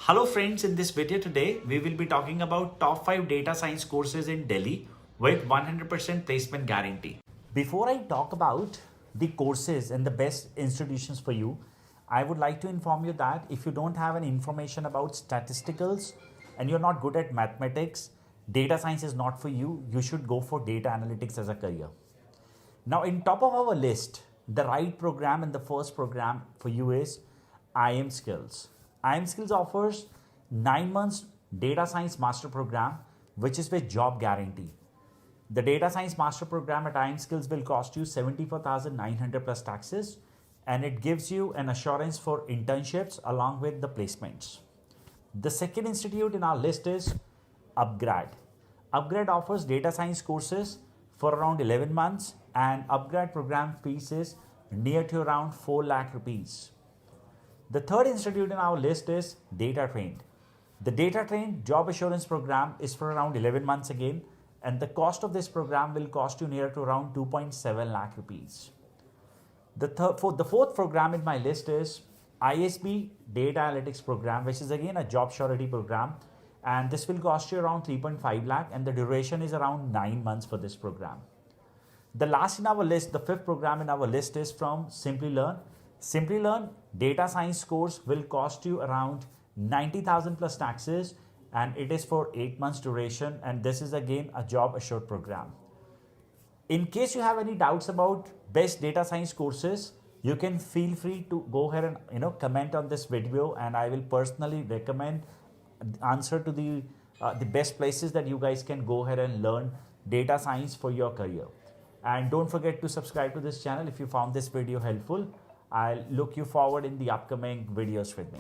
Hello friends, in this video today, we will be talking about top 5 data science courses in Delhi with 100% placement guarantee. Before I talk about the courses and the best institutions for you, I would like to inform you that if you don't have any information about statisticals and you're not good at mathematics, data science is not for you. You should go for data analytics as a career. Now, in top of our list, the right program and the first program for you is Iamskills. Iamskills offers 9 months data science master program, which is with job guarantee. The data science master program at Iamskills will cost you 74,900 plus taxes, and it gives you an assurance for internships along with the placements. The second institute in our list is Upgrad. Upgrad offers data science courses for around 11 months, and Upgrad program fees is near to around 4 lakh rupees. The third institute in our list is Data Trained. The Data Trained job assurance program is for around 11 months again, and the cost of this program will cost you near to around 2.7 lakh rupees. The fourth program in my list is ISB Data Analytics program, which is again a job surety program, and this will cost you around 3.5 lakh, and the duration is around 9 months for this program. The last in our list, the fifth program in our list, is from Simply Learn. Simply Learn data science course will cost you around 90,000 plus taxes, and it is for 8 months duration, and this is again a job assured program. In case you have any doubts about best data science courses, you can feel free to go ahead and comment on this video, and I will personally recommend answer to the best places that you guys can go ahead and learn data science for your career. And don't forget to subscribe to this channel if you found this video helpful. I'll look you forward in the upcoming videos with me.